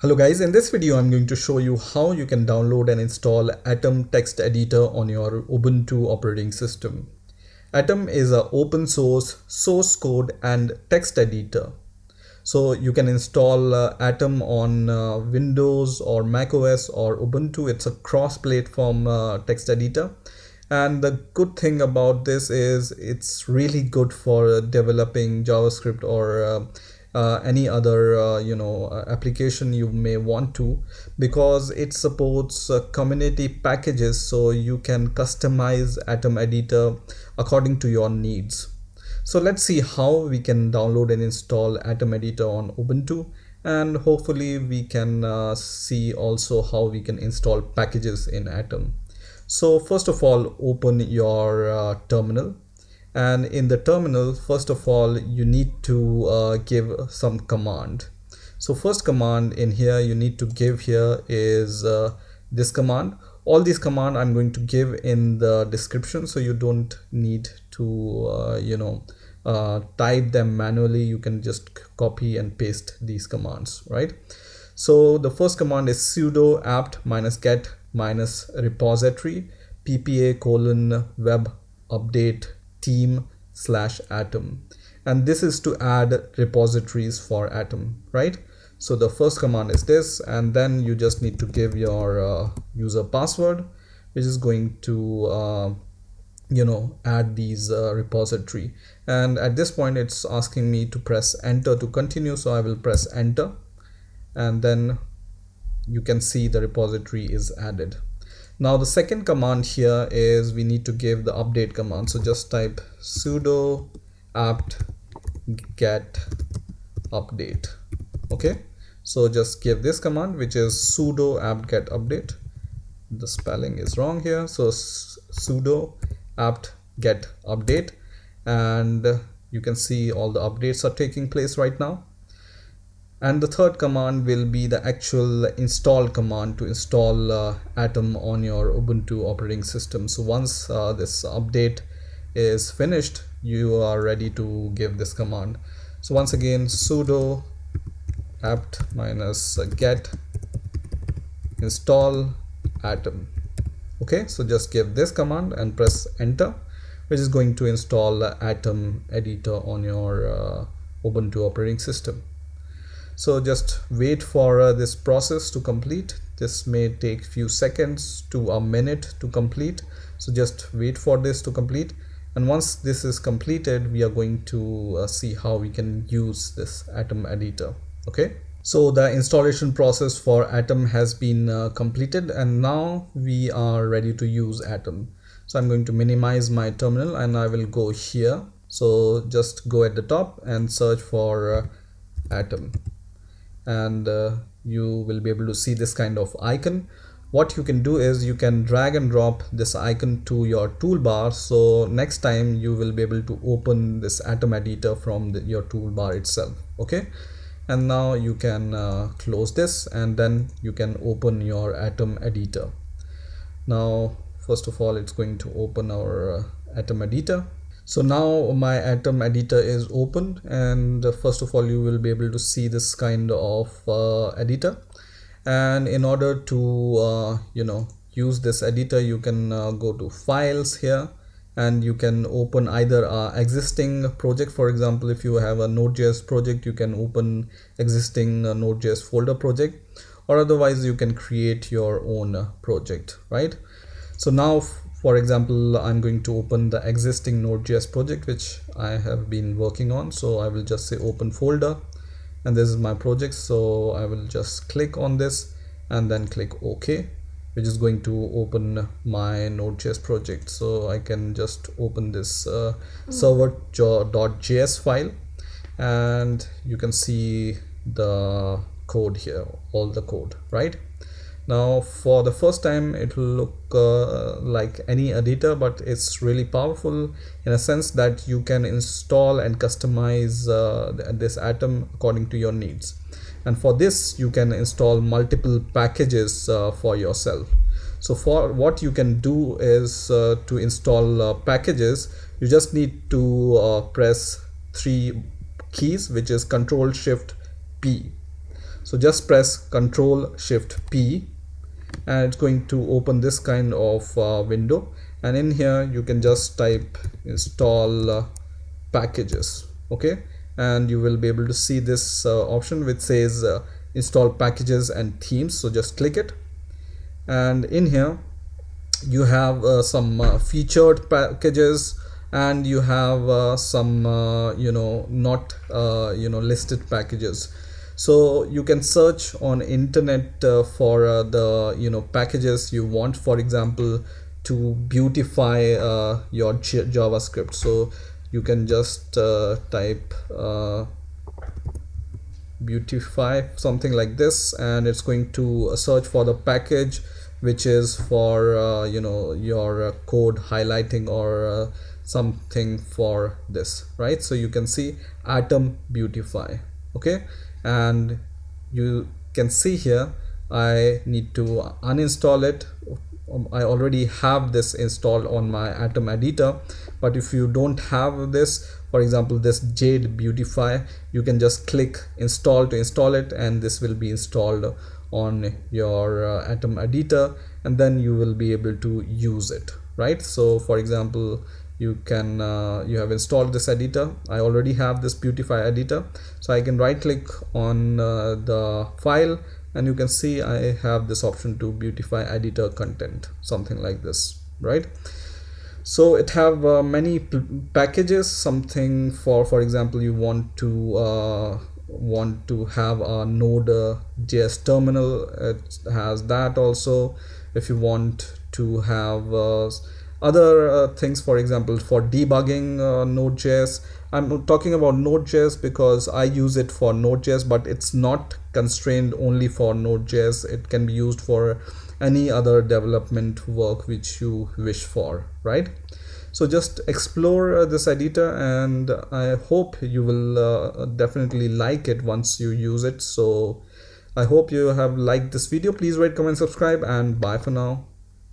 Hello guys, in this video I'm going to show you how you can download and install Atom text editor on your Ubuntu operating system. Atom is an open source code and text editor. So you can install Atom on Windows or Mac OS or Ubuntu. It's a cross-platform text editor. And the good thing about this is it's really good for developing JavaScript or any other application you may want to, because it supports community packages, so you can customize Atom editor according to your needs. So let's see how we can download and install Atom editor on Ubuntu, and hopefully we can see also how we can install packages in Atom. So first of all, open your terminal. And in the terminal, first of all, you need to give some command. So first command in here you need to give here is this command. All these command I'm going to give in the description, so you don't need to type them manually. You can just copy and paste these commands, right? So the first command is sudo apt-get -repository ppa:/web update team/atom, and this is to add repositories for Atom, right? So the first command is this, and then you just need to give your user password, which is going to add these repository. And at this point it's asking me to press enter to continue, so I will press enter, and then you can see the repository is added. Now the second command here is we need to give the update command. So just type sudo apt-get update. Okay, so just give this command, which is sudo apt-get update. The spelling is wrong here, so sudo apt-get update, and you can see all the updates are taking place right now. And the third command will be the actual install command to install Atom on your Ubuntu operating system. So once this update is finished, you are ready to give this command. So once again, sudo apt-get install Atom. Okay, so just give this command and press enter, which is going to install Atom editor on your Ubuntu operating system. So just wait for this process to complete. This may take few seconds to a minute to complete, so just wait for this to complete. And once this is completed, we are going to see how we can use this Atom editor. Okay, so the installation process for Atom has been completed, and now we are ready to use Atom. So I'm going to minimize my terminal and I will go here. So just go at the top and search for Atom, and you will be able to see this kind of icon. What you can do is you can drag and drop this icon to your toolbar, so next time you will be able to open this Atom editor from your toolbar itself. Okay, and now you can close this, and then you can open your Atom editor. Now first of all, it's going to open our Atom editor. So now my Atom editor is open, and first of all you will be able to see this kind of editor. And in order to use this editor, you can go to files here, and you can open either existing project. For example, if you have a Node.js project, you can open existing Node.js folder project, or otherwise you can create your own project, right? So now, for example, I'm going to open the existing Node.js project which I have been working on. So I will just say open folder, and this is my project. So I will just click on this and then click OK, which is going to open my Node.js project. So I can just open this server.js file, and you can see the code here, all the code, right? Now for the first time it will look like any editor, but it's really powerful in a sense that you can install and customize this Atom according to your needs. And for this you can install multiple packages for yourself. So for what you can do is to install packages, you just need to press 3 keys, which is Ctrl Shift P. So just press Ctrl Shift P and it's going to open this kind of window, and in here you can just type install packages. Okay, and you will be able to see this option which says install packages and themes. So just click it, and in here you have some featured packages, and you have some not listed packages. So you can search on internet for the packages you want, for example to beautify your JavaScript. So you can just type beautify, something like this, and it's going to search for the package which is for your code highlighting or something for this, right? So you can see Atom Beautify. Okay, and you can see here I need to uninstall it. I already have this installed on my Atom editor, but if you don't have this, for example this Jade Beautify, you can just click install to install it, and this will be installed on your Atom editor, and then you will be able to use it, right? So for example you can you have installed this editor. I already have this Beautify editor, so I can right click on the file, and you can see I have this option to beautify editor content, something like this, right? So it have many packages, something for example you want to have a Node.js terminal, it has that also. If you want to have other things, for example for debugging Node.js. I'm talking about Node.js because I use it for Node.js, but it's not constrained only for Node.js. It can be used for any other development work which you wish for, right? So just explore this editor, and I hope you will definitely like it once you use it. So I hope you have liked this video. Please rate, comment, subscribe, and bye for now.